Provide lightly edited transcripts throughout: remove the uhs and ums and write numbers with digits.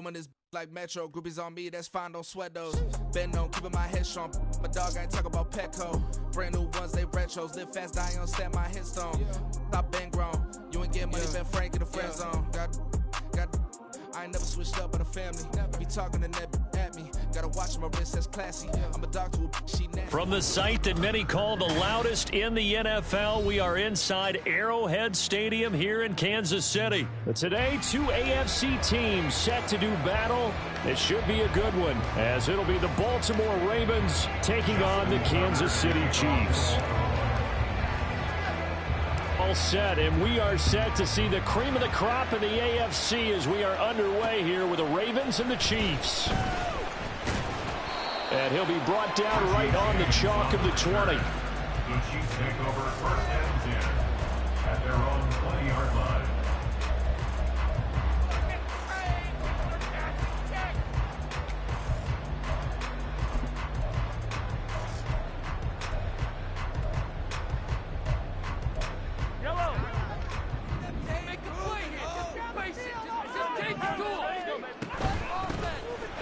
Booming this like Metro. Groupies on me, that's fine, don't sweat those. Been on, keeping my head strong. My dog, I ain't talk about Petco. Brand new ones, they retros. Live fast, die on, set my headstone. Stop been grown. You ain't getting money, been Frank in the friend zone. I ain't never switched up on a family. Be talking to that at me. Gotta watch my wrist, that's classy. I'm a dog to a she nasty. From the site that many call the loudest in the NFL, we are inside Arrowhead Stadium here in Kansas City. Today, two AFC teams set to do battle. It should be a good one, as it'll be the Baltimore Ravens taking on the Kansas City Chiefs. All set, and we are set to see the cream of the crop in the AFC as we are underway here with the Ravens and the Chiefs. And he'll be brought down right on the chalk of the 20. The Chiefs take over first and 10 at their own 20-yard line.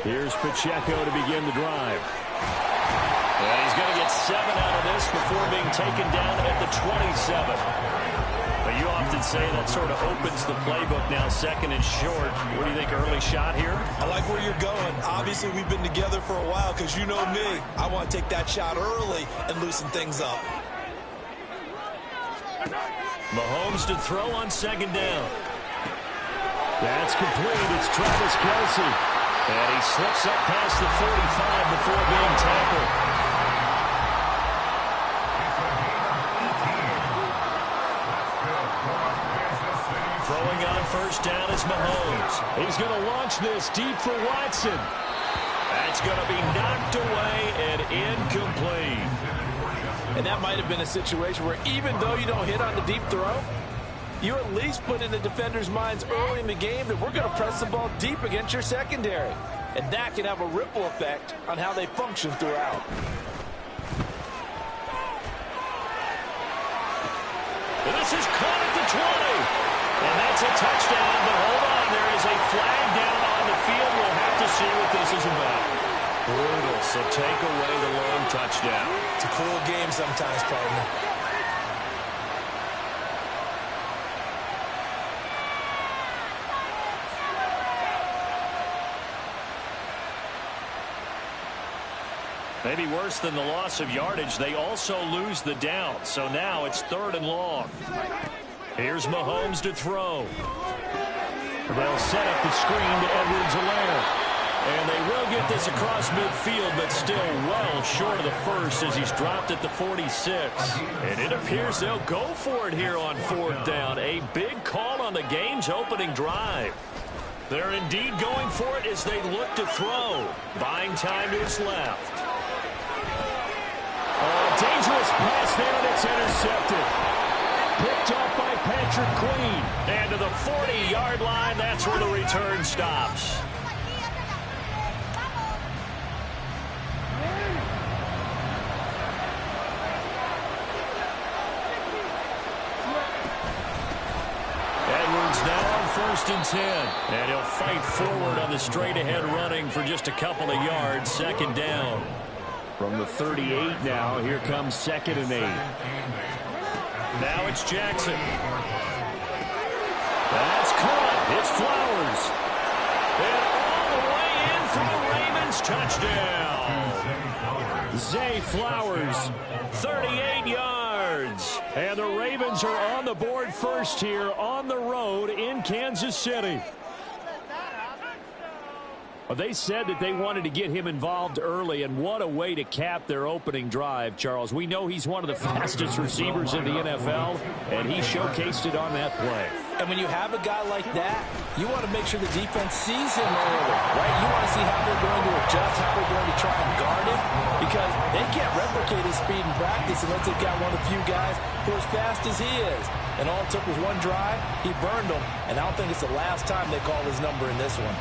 Here's Pacheco to begin the drive. And he's going to get 7 out of this before being taken down at the 27. But you often say that sort of opens the playbook now, second and short. What do you think, early shot here? I like where you're going. Obviously, we've been together for a while because you know me. I want to take that shot early and loosen things up. Mahomes to throw on second down. That's complete. It's Travis Kelce. And he slips up past the 45 before being tackled. Throwing on first down is Mahomes. He's going to launch this deep for Watson. That's going to be knocked away and incomplete. And that might have been a situation where even though you don't hit on the deep throw, you at least put in the defender's minds early in the game that we're going to press the ball deep against your secondary. And that can have a ripple effect on how they function throughout. And this is caught at the 20. And that's a touchdown, but hold on. There is a flag down on the field. We'll have to see what this is about. Brutal, so take away the long touchdown. It's a cool game sometimes, partner. Maybe worse than the loss of yardage, they also lose the down. So now it's 3rd and long. Here's Mahomes to throw. They'll set up the screen to Edwards-Helaire. And they will get this across midfield, but still well short of the first as he's dropped at the 46. And it appears they'll go for it here on 4th down. A big call on the game's opening drive. They're indeed going for it as they look to throw. Buying time to his left. Dangerous pass there, and it's intercepted. Picked up by Patrick Queen. And to the 40-yard line, that's where the return stops. Edwards now on 1st and 10. And he'll fight forward on the straight-ahead running for just a couple of yards. 2nd down. From the 38 now, here comes 2nd and 8. Now it's Jackson. That's caught. It's Flowers. And all the way in for the Ravens. Touchdown. Zay Flowers, 38 yards. And the Ravens are on the board first here on the road in Kansas City. Well, they said that they wanted to get him involved early, and what a way to cap their opening drive, Charles. We know he's one of the fastest receivers in the NFL, and he showcased it on that play. And when you have a guy like that, you want to make sure the defense sees him early, right? You want to see how they're going to adjust, how they're going to try and guard him, because they can't replicate his speed in practice unless they've got one of the few guys who are as fast as he is. And all it took was one drive. He burned them, and I don't think it's the last time they call his number in this one.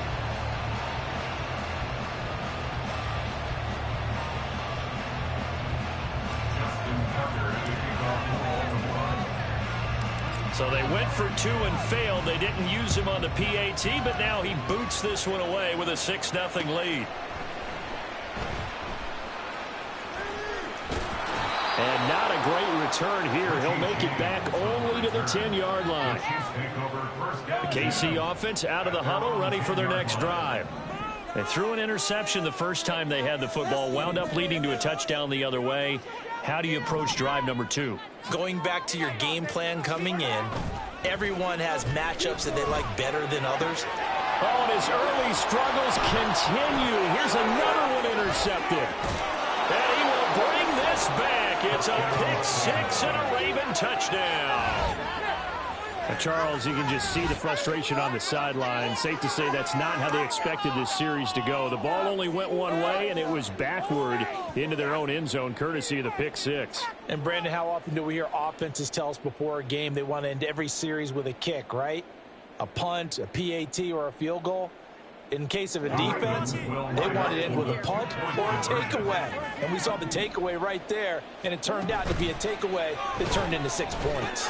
So they went for 2 and failed. They didn't use him on the PAT, but now he boots this one away with a 6-0 lead. And not a great return here. He'll make it back only to the 10-yard line. The KC offense out of the huddle, ready for their next drive. They threw an interception the first time they had the football, wound up leading to a touchdown the other way. How do you approach drive number 2? Going back to your game plan coming in, everyone has matchups that they like better than others. Oh, and his early struggles continue. Here's another one intercepted. And he will bring this back. It's a pick-6 and a Raven touchdown. And Charles, you can just see the frustration on the sideline. Safe to say that's not how they expected this series to go. The ball only went one way, and it was backward into their own end zone, courtesy of the pick-6. And, Brandon, how often do we hear offenses tell us before a game they want to end every series with a kick, right? A punt, a PAT, or a field goal? In case of a defense, they wanted to end with a punt or a takeaway. And we saw the takeaway right there, and it turned out to be a takeaway that turned into 6 points.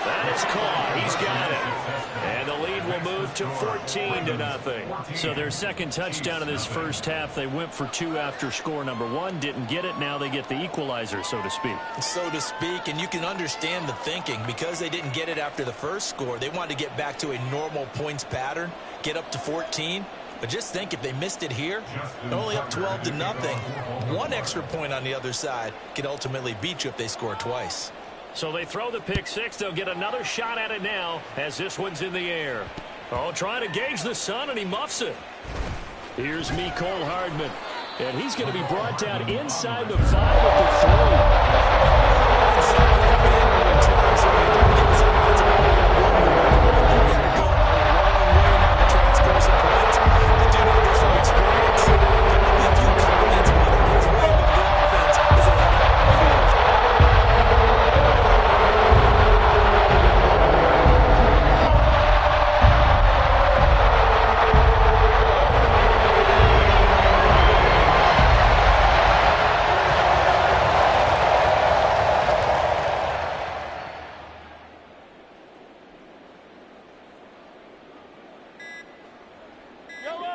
That is caught. He's got it. And the lead will move to 14-0. So their second touchdown in this first half, they went for 2 after score number 1. Didn't get it. Now they get the equalizer, so to speak. So to speak, and you can understand the thinking. Because they didn't get it after the first score, they wanted to get back to a normal points pattern, get up to 14. But just think, if they missed it here, they're only up 12-0. 1 extra point on the other side could ultimately beat you if they score twice. So they throw the pick-6. They'll get another shot at it now as this one's in the air. Oh, trying to gauge the sun, and he muffs it. Here's Mecole Hardman. And he's going to be brought down inside the 5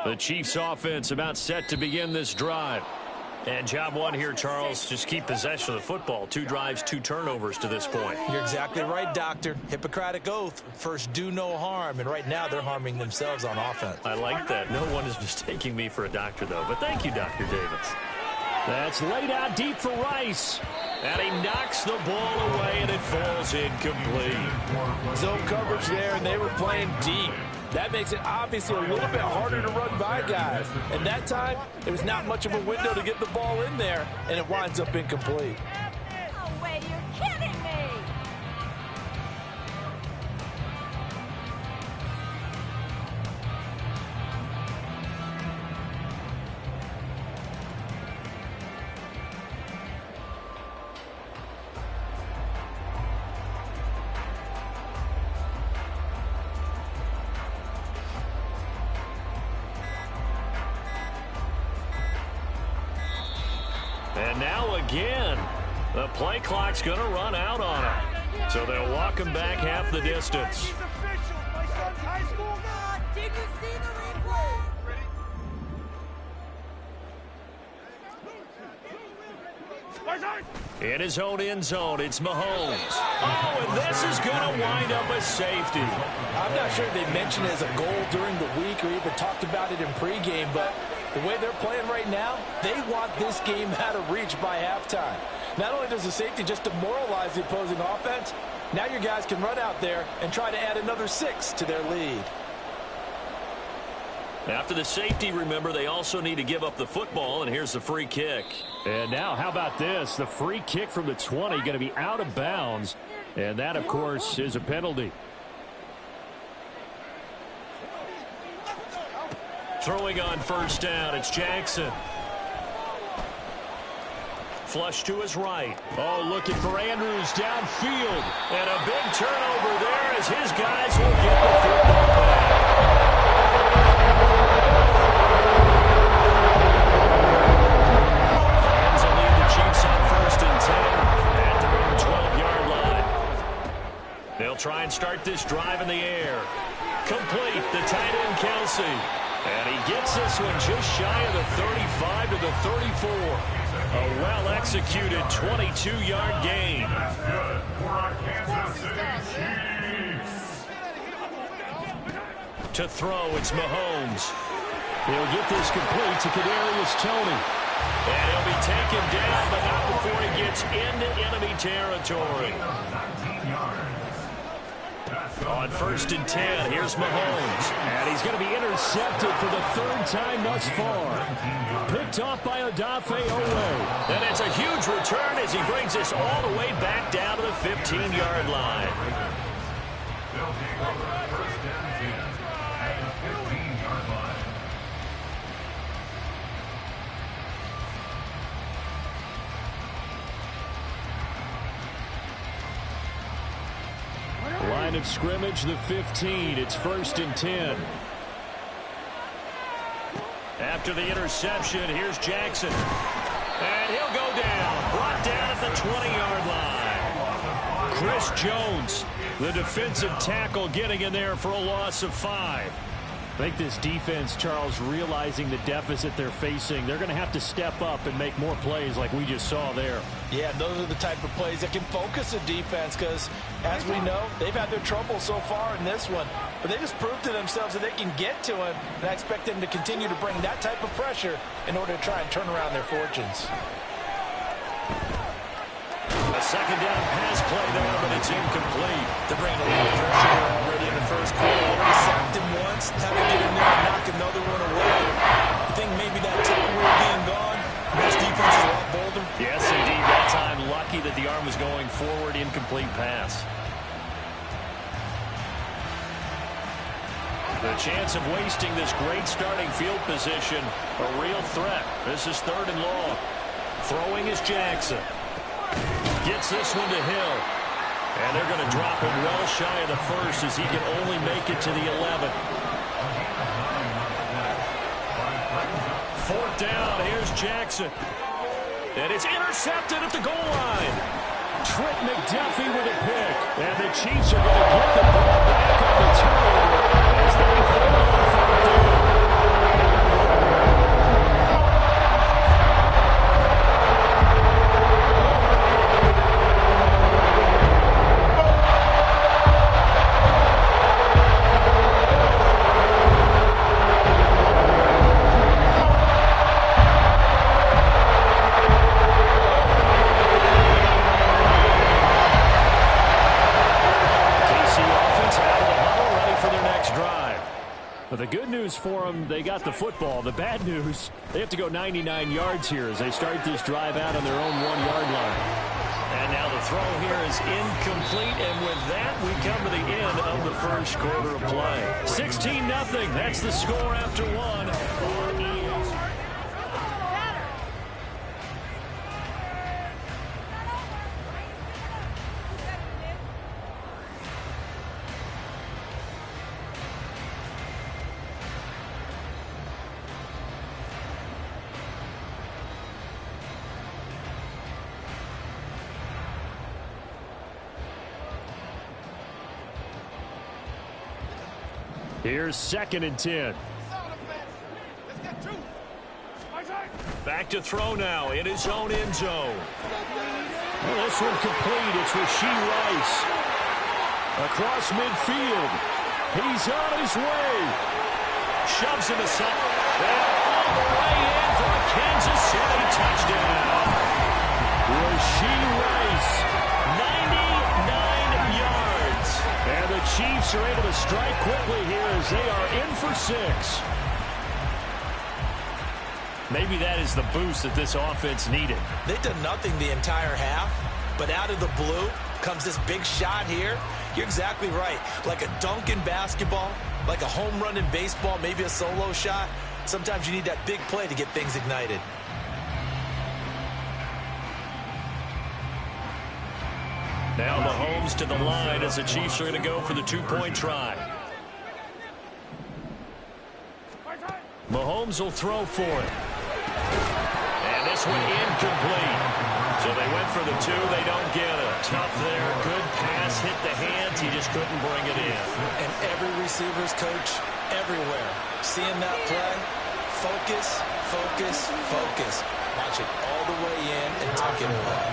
The Chiefs offense about set to begin this drive. And job 1 here, Charles, just keep possession of the football. 2 drives, 2 turnovers to this point. You're exactly right, Doctor. Hippocratic oath. First, do no harm. And right now, they're harming themselves on offense. I like that. No one is mistaking me for a doctor, though. But thank you, Dr. Davis. That's laid out deep for Rice. And he knocks the ball away, and it falls incomplete. Zone coverage there, and they were playing deep. That makes it obviously a little bit harder to run by guys. And that time, it was not much of a window to get the ball in there, and it winds up incomplete. No way, you're kidding me! And now again, the play clock's going to run out on him. So they'll walk him back half the distance. Did you see the replay? In his own end zone, it's Mahomes. Oh, and this is going to wind up a safety. I'm not sure they mentioned it as a goal during the week or even talked about it in pregame, but the way they're playing right now, they want this game out of reach by halftime. Not only does the safety just demoralize the opposing offense, now your guys can run out there and try to add another 6 to their lead. After the safety, remember, they also need to give up the football, and here's the free kick. And now, how about this? The free kick from the 20 going to be out of bounds. And that, of course, is a penalty. Throwing on first down, it's Jackson. Flush to his right. Oh, looking for Andrews downfield. And a big turnover there as his guys will get the football back. Lions will lead the Chiefs on 1st and 10 at their own 12-yard line. They'll try and start this drive in the air. Complete, the tight end Kelsey. And he gets this one just shy of the 35 to the 34. A well-executed 22-yard gain. That's good for our Kansas City Chiefs. To throw, it's Mahomes. He'll get this complete to Kadarius Toney. And he'll be taken down, but not before he gets into enemy territory. 19 yards. On 1st and 10, here's Mahomes. And he's going to be intercepted for the 3rd time thus far. Picked off by Odafe Owe. And it's a huge return as he brings us all the way back down to the 15-yard line. They'll take over 1st and 10 at the 15-yard line. Line of scrimmage, the 15. It's 1st and 10. After the interception, here's Jackson. And he'll go down. Brought down at the 20-yard line. Chris Jones, the defensive tackle, getting in there for a loss of 5. I think this defense, Charles, realizing the deficit they're facing, they're going to have to step up and make more plays like we just saw there. Yeah, those are the type of plays that can focus a defense because, as we know, they've had their trouble so far in this one. But they just proved to themselves that they can get to him, and I expect them to continue to bring that type of pressure in order to try and turn around their fortunes. A second down pass play there, but it's incomplete. They're bringing a lot of pressure here already in the first quarter. Already sacked him once, having to get in there and knock another one away. I think maybe that tackle rule being gone, this defense is a lot bolder. Yes, indeed. That time, lucky that the arm was going forward. Incomplete pass. The chance of wasting this great starting field position, a real threat. This is 3rd and long. Throwing is Jackson. Gets this one to Hill. And they're going to drop him well shy of the 1st as he can only make it to the 11. 4th down, here's Jackson. And it's intercepted at the goal line. Trent McDuffie with a pick. And the Chiefs are going to get the ball back on the turnover as they hold on 4th down. But the good news for them, they got the football. The bad news, they have to go 99 yards here as they start this drive out on their own 1-yard line. And now the throw here is incomplete, and with that, we come to the end of the first quarter of play. 16-0, that's the score after one. Here's 2nd and 10. Back to throw now in his own end zone. Well, this one complete. It's Rashee Rice. Across midfield. He's on his way. Shoves him aside. And all the way in for a Kansas City touchdown. Rashee Rice. 99 yards. And the Chiefs are able to strike quickly here as they are in for 6. Maybe that is the boost that this offense needed. They've done nothing the entire half, but out of the blue comes this big shot here. You're exactly right. Like a dunk in basketball, like a home run in baseball, maybe a solo shot. Sometimes you need that big play to get things ignited. Now Mahomes to the line as the Chiefs are going to go for the 2-point try. Mahomes will throw for it. And this one incomplete. So they went for the 2. They don't get it. Tough there. Good pass hit the hands. He just couldn't bring it in. And every receiver's coach everywhere. Seeing that play, focus, focus, focus. Watch it all the way in and tuck it away.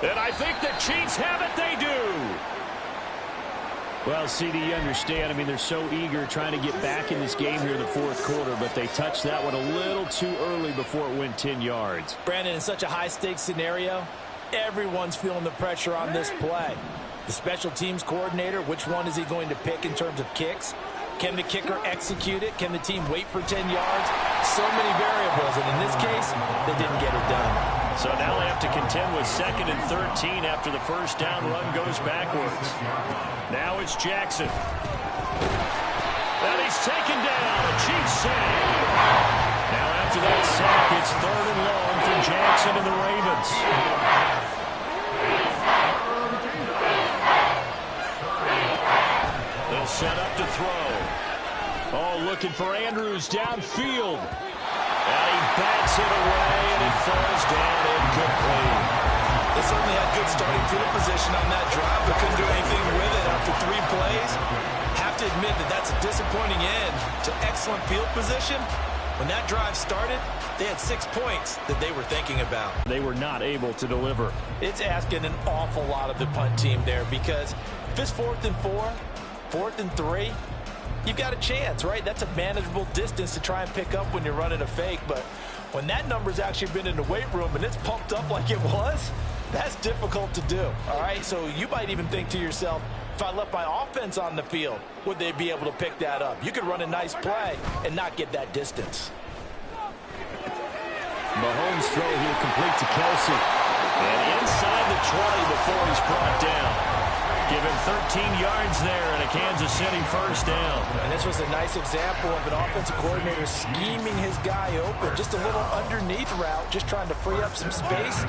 And I think the Chiefs have it. They do. Well, CD, you understand. I mean, they're so eager trying to get back in this game here in the fourth quarter, but they touched that one a little too early before it went 10 yards. Brandon, in such a high-stakes scenario, everyone's feeling the pressure on this play. The special teams coordinator, which one is he going to pick in terms of kicks? Can the kicker execute it? Can the team wait for 10 yards? So many variables, and in this case, they didn't get it done. So now they have to contend with 2nd and 13 after the first down run goes backwards. Now it's Jackson. And he's taken down. A Chiefs save. Now after that sack, it's 3rd and long for Jackson and the Ravens. They'll set up to throw. Oh, looking for Andrews downfield. And he bats it away, and it falls down incomplete. They certainly had good starting field position on that drive, but couldn't do anything with it after 3 plays. Have to admit that that's a disappointing end to excellent field position. When that drive started, they had 6 points that they were thinking about. They were not able to deliver. It's asking an awful lot of the punt team there, because if it's 4th and 4, 4th and 3, you've got a chance, right? That's a manageable distance to try and pick up when you're running a fake. But when that number's actually been in the weight room and it's pumped up like it was, that's difficult to do, all right? So you might even think to yourself, if I left my offense on the field, would they be able to pick that up? You could run a nice play and not get that distance. Mahomes' throw here complete to Kelsey. And inside the 20 before he's brought down. Give him 13 yards there and a Kansas City first down. And this was a nice example of an offensive coordinator scheming his guy open. Just a little underneath route, just trying to free up some space,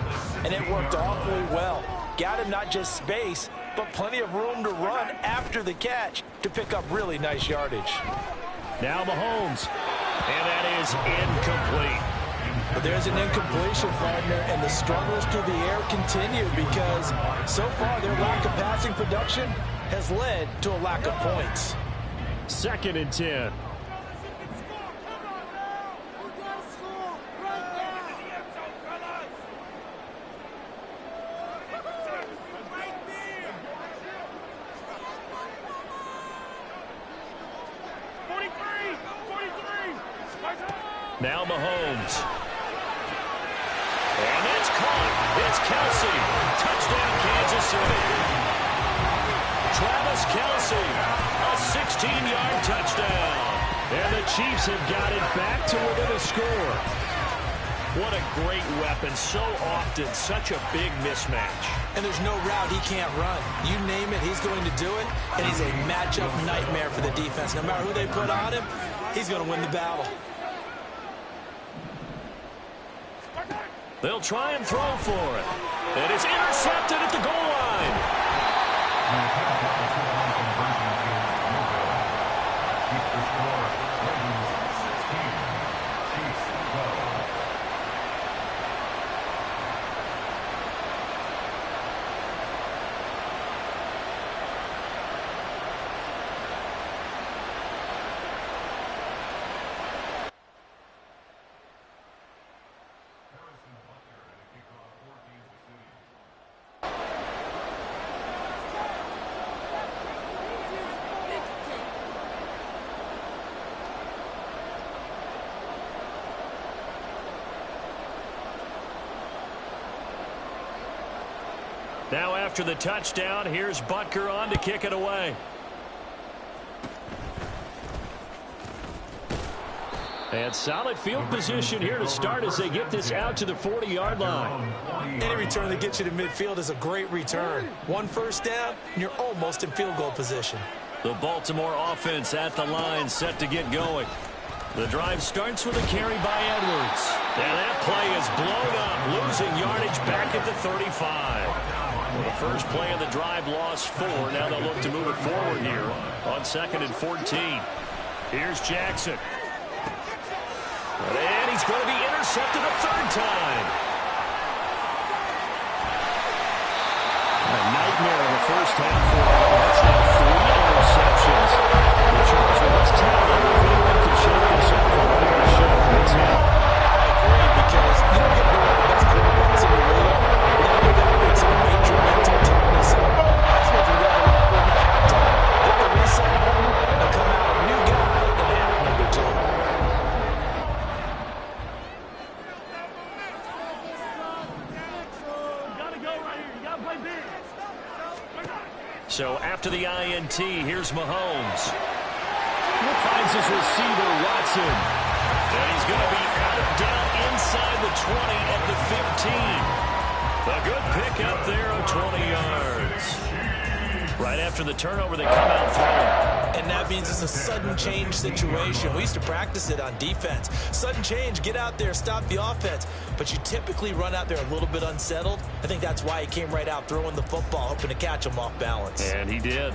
and it worked awfully well. Got him not just space, but plenty of room to run after the catch to pick up really nice yardage. Now Mahomes, and that is incomplete. But there's an incompletion, partner, and the struggles through the air continue because so far their lack of passing production has led to a lack of points. 2nd and 10. Now Mahomes. And that's caught. It's Kelsey. Touchdown, Kansas City. Travis Kelsey, a 16-yard touchdown. And the Chiefs have got it back to within a score. What a great weapon. So often, such a big mismatch. And there's no route he can't run. You name it, he's going to do it. And he's a matchup nightmare for the defense. No matter who they put on him, he's going to win the battle. They'll try and throw for it. And it's intercepted at the goal line. Now after the touchdown, here's Butker on to kick it away. And solid field position here to start as they get this out to the 40-yard line. Any return that gets you to midfield is a great return. 1 first down, and you're almost in field goal position. The Baltimore offense at the line, set to get going. The drive starts with a carry by Edwards. And that play is blown up, losing yardage back at the 35. Well, the first play of the drive lost 4. Now they'll look to move it forward here on 2nd and 14. Here's Jackson. And he's going to be intercepted a third time. A nightmare in the first half for him. That's now 3 interceptions. The Chargers with his talent, if anyone can shake this off and run the show, it's him. I agree, because you don't get one of the best quarterbacks in the league without you got to bring some major mental toughness. That's what you got to look for in the halftime. Hit the reset button and come out a new guy in half number 2. So after the INT, here's Mahomes. He finds his receiver, Watson. And he's going to be out of down inside the 20 at the 15. A good pick up there of 20 yards. Right after the turnover, they come out throwing. And that means it's a sudden change situation. We used to practice it on defense. Sudden change, get out there, stop the offense. But you typically run out there a little bit unsettled. I think that's why he came right out throwing the football, hoping to catch him off balance. And he did.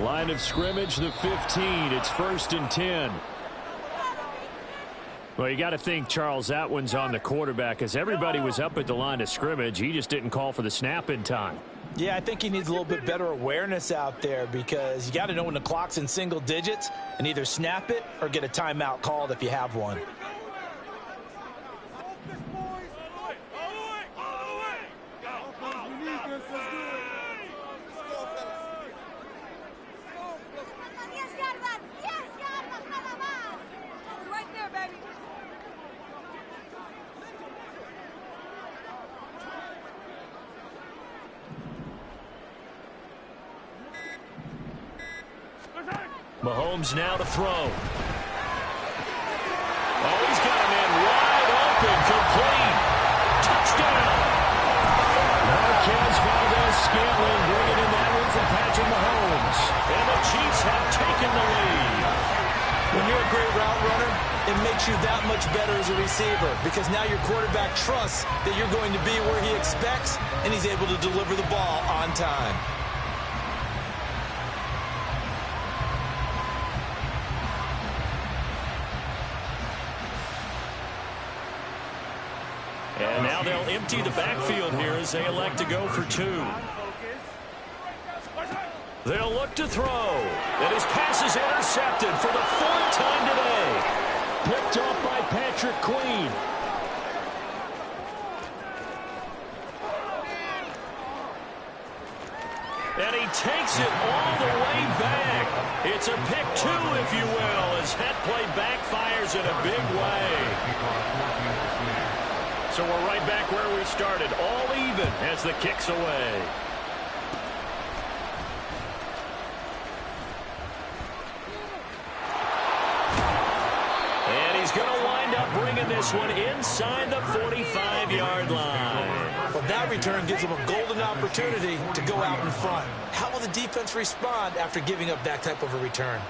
Line of scrimmage, the 15. It's 1st and 10. Well, you got to think, Charles, that one's on the quarterback, as everybody was up at the line of scrimmage. He just didn't call for the snap in time. Yeah, I think he needs a little bit better awareness out there, because you got to know when the clock's in single digits and either snap it or get a timeout called if you have one. Mahomes now to throw. Oh, he's got a man wide open, complete. Touchdown. Marquez Valdez-Scantling bringing in that one from Patrick Mahomes. And the Chiefs have taken the lead. When you're a great route runner, it makes you that much better as a receiver, because now your quarterback trusts that you're going to be where he expects, and he's able to deliver the ball on time. And now they'll empty the backfield here as they elect to go for 2. They'll look to throw. And his pass is intercepted for the 4th time today. Picked off by Patrick Queen. And he takes it all the way back. It's a pick 2, if you will, as that play backfires in a big way. So we're right back where we started, all even as the kick's away. And he's going to wind up bringing this one inside the 45-yard line. Well, that return gives him a golden opportunity to go out in front. How will the defense respond after giving up that type of a return?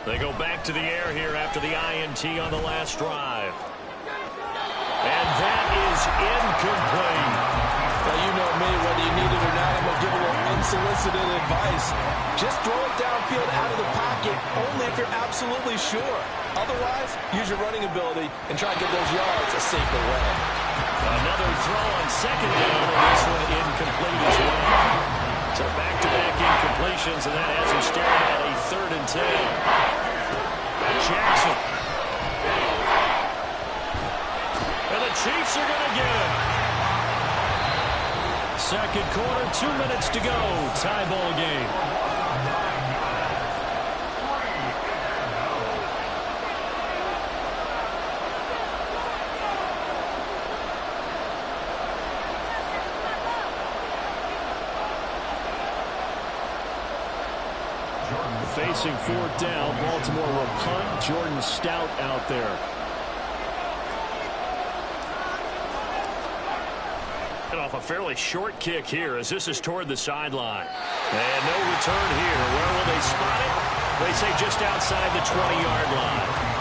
They go back to the air here after the INT on the last drive. And that is incomplete. Well, you know me, whether you need it or not, I'm going to give a little unsolicited advice. Just throw it downfield out of the pocket, only if you're absolutely sure. Otherwise, use your running ability and try to get those yards a safer way. Another throw on 2nd down, and this one incomplete as well. So back-to-back incompletions, and that has him staring at a 3rd and 10. Jackson. And the Chiefs are going to get him. Second quarter, 2 minutes to go. Tie ball game. Facing fourth down, Baltimore will punt. Jordan Stout out there. Off a fairly short kick here as this is toward the sideline. And no return here. Where will they spot it? They say just outside the 20-yard line.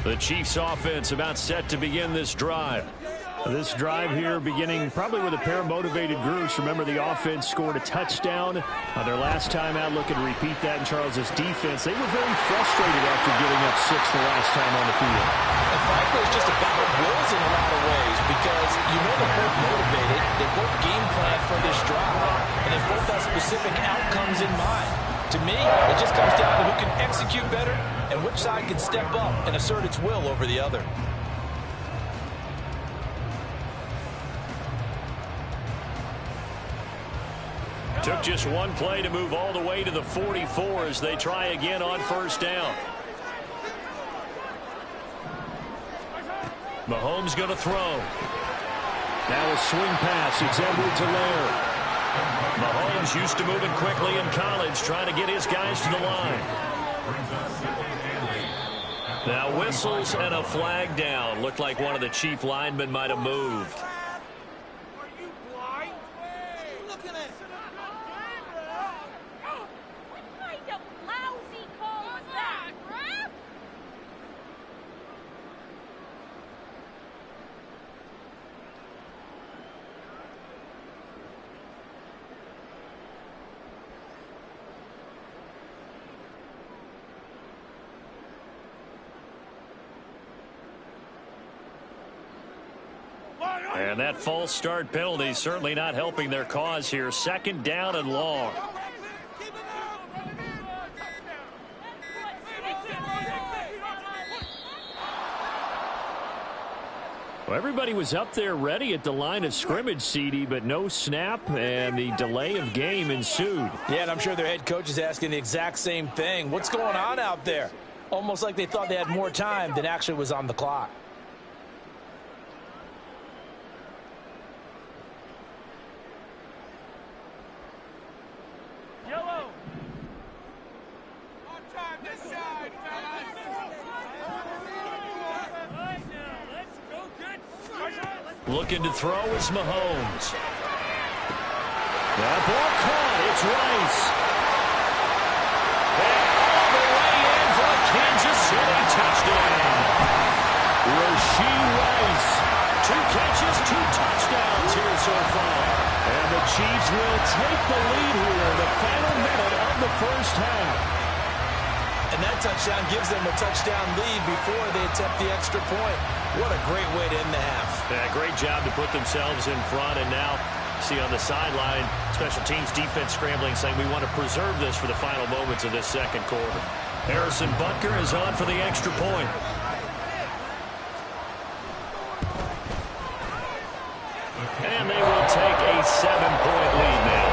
The Chiefs offense about set to begin this drive. This drive here beginning probably with a pair of motivated groups. Remember, the offense scored a touchdown on their last time out. Looking to repeat that in Charles's defense. They were very frustrated after giving up 6 the last time on the field. And frankly, it's just a battle of wills in a lot of ways because you know they're both motivated. They both game plan for this drive, and they both have specific outcomes in mind. To me, it just comes down to who can execute better and which side can step up and assert its will over the other. Took just one play to move all the way to the 44 as they try again on first down. Mahomes going to throw. Now a swing pass. It's Edwards-Helaire. Mahomes used to moving quickly in college, trying to get his guys to the line. Now whistles and a flag down. Looked like one of the Chief linemen might have moved. And that false start penalty certainly not helping their cause here. Second down and long. Well, everybody was up there ready at the line of scrimmage, CD, but no snap, and the delay of game ensued. Yeah, and I'm sure their head coach is asking the exact same thing. What's going on out there? Almost like they thought they had more time than actually was on the clock. Looking to throw is Mahomes. That ball caught. It's Rice. And all the way in for a Kansas City touchdown. Rashee Rice. 2 catches, 2 touchdowns here so far. And the Chiefs will take the lead here in the final minute of the first half. And that touchdown gives them a touchdown lead before they attempt the extra point. What a great way to end the half. Yeah, great job to put themselves in front. And now, see on the sideline, special teams defense scrambling, saying we want to preserve this for the final moments of this second quarter. Harrison Butker is on for the extra point. And they will take a 7-point lead now.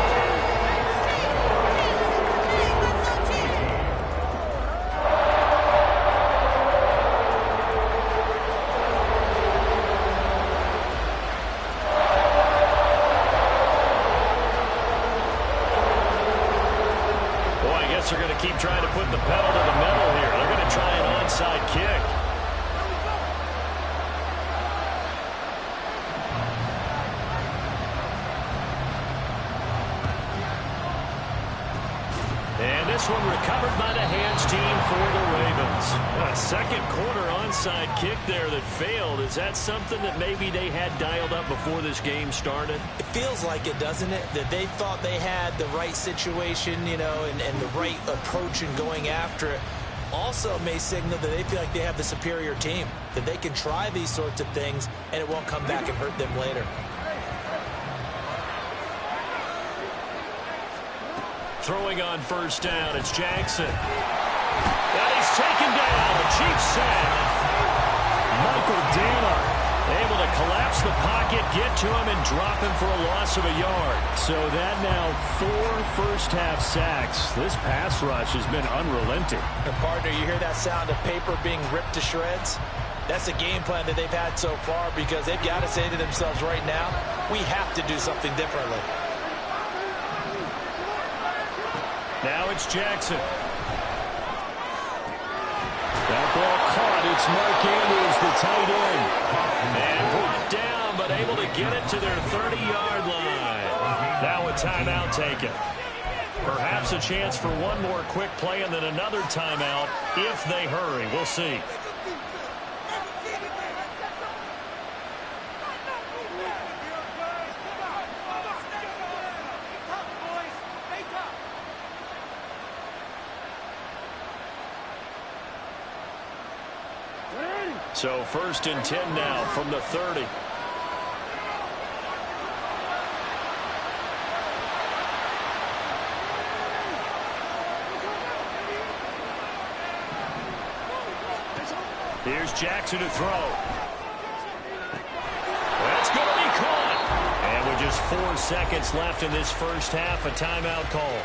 They're going to keep trying to put the pedal to the metal here. They're going to try an onside kick. And this one recovered by the hands team for the Ravens. A second quarter onside kick there that failed. Is that something that maybe they had dialed up before this game started? It feels like it, doesn't it? That they thought they had the right situation, you know, and the right approach in going after it. also may signal that they feel like they have the superior team, that they can try these sorts of things and it won't come back and hurt them later. Throwing on first down, it's Jackson. And he's taken down. A Chiefs sack. Michael Dana able to collapse the pocket, get to him, and drop him for a loss of a yard. So that now 4 first-half sacks. This pass rush has been unrelenting. And partner, you hear that sound of paper being ripped to shreds? That's a game plan that they've had so far because they've got to say to themselves right now, we have to do something differently. Now it's Jackson. That ball caught. It's Mark Andrews, the tight end. And brought down, but able to get it to their 30-yard line. Now a timeout taken. Perhaps a chance for one more quick play and then another timeout if they hurry. We'll see. So 1st and 10 now from the 30. Here's Jackson to throw. That's going to be caught. And with just 4 seconds left in this first half, a timeout call.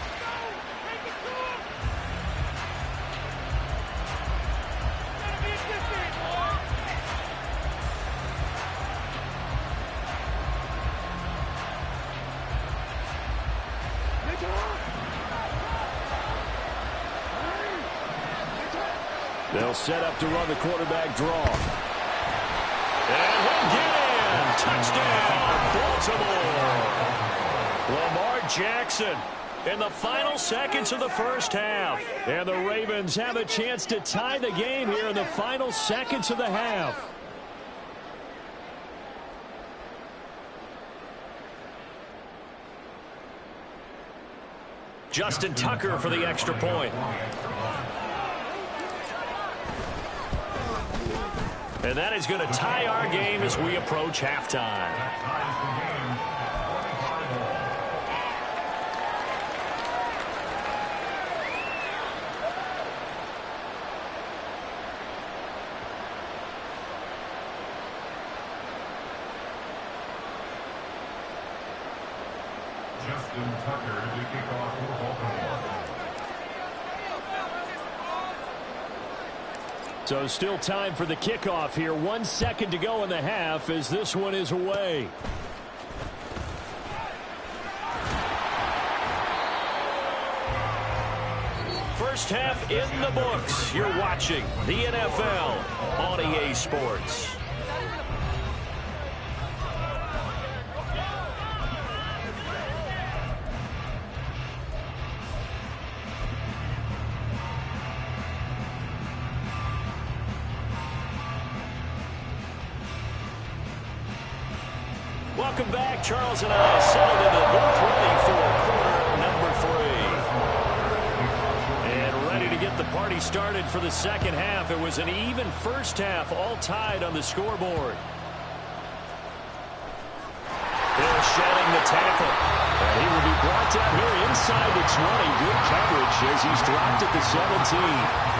They'll set up to run the quarterback draw. And he'll get in. Touchdown, Baltimore. Lamar Jackson in the final seconds of the first half. And the Ravens have a chance to tie the game here in the final seconds of the half. Justin Tucker for the extra point. And that is going to tie our game as we approach halftime. Justin Tucker to kick off for Baltimore. So still time for the kickoff here. 1 second to go in the half as this one is away. First half in the books. You're watching the NFL on EA Sports. Welcome back. Charles and I settled into the booth ready for quarter number 3. And ready to get the party started for the second half. It was an even first half, all tied on the scoreboard. They're shedding the tackle. And he will be brought down here inside the 20. Good coverage as he's dropped at the 17.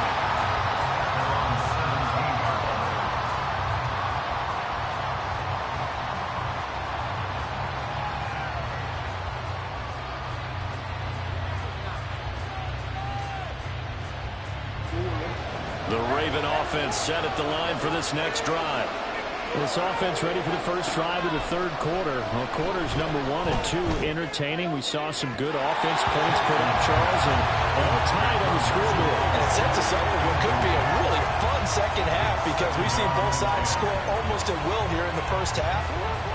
The Raven offense set at the line for this next drive. This offense ready for the first drive of the third quarter. Well, quarters number 1 and 2 entertaining. We saw some good offense points put up, Charles, and all tied on the scoreboard. And it sets us up for what could be a really fun second half because we've seen both sides score almost at will here in the first half.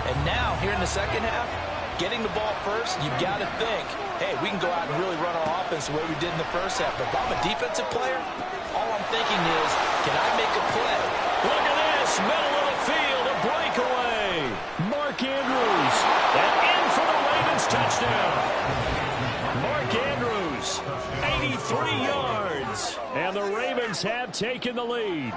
And now, here in the second half, getting the ball first, you've got to think, hey, we can go out and really run our offense the way we did in the first half. But if I'm a defensive player, all I'm thinking is, can I make a play? Look at this, middle of the field, a breakaway. Mark Andrews. And in for the Ravens touchdown. Mark Andrews, 83 yards. And the Ravens have taken the lead.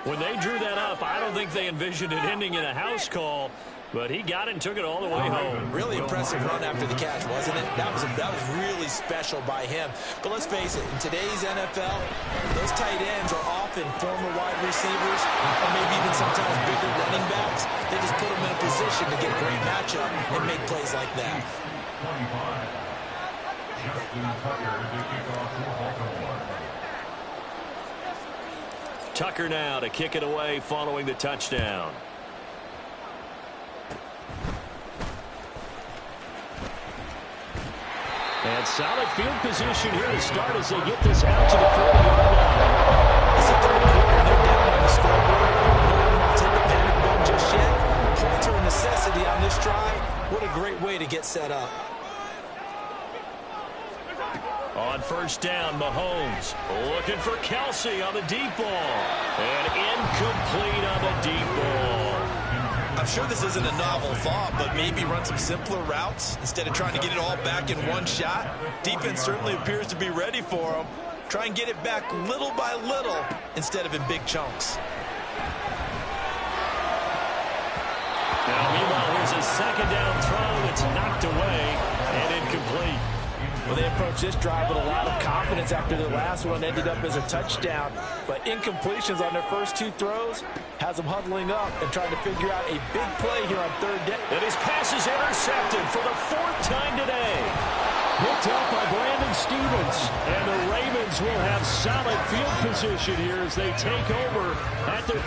When they drew that up, I don't think they envisioned it ending in a house call, but he got it and took it all the way home. Really impressive run after the catch, wasn't it? That was really special by him. But let's face it, in today's NFL, those tight ends are often former wide receivers or maybe even sometimes bigger running backs. They just put them in a position to get a great matchup and make plays like that. 25. Justin Tucker to kick off for Baltimore. Tucker now to kick it away following the touchdown. And solid field position here to start as they get this out to the 40-yard line. It's the third quarter. They're down on the scoreboard. No one wants to hit the panic button just yet. Points are a necessity on this drive. What a great way to get set up. On first down, Mahomes looking for Kelsey on the deep ball. And incomplete on the deep ball. I'm sure this isn't a novel thought, but maybe run some simpler routes instead of trying to get it all back in one shot. Defense certainly appears to be ready for them. Try and get it back little by little instead of in big chunks. Now, meanwhile, here's a second down throw that's knocked away and incomplete. Well, they approached this drive with a lot of confidence after their last one ended up as a touchdown. But incompletions on their first two throws has them huddling up and trying to figure out a big play here on third down. And his pass is intercepted for the fourth time today. Picked up by Brandon Stevens. And the Ravens will have solid field position here as they take over at their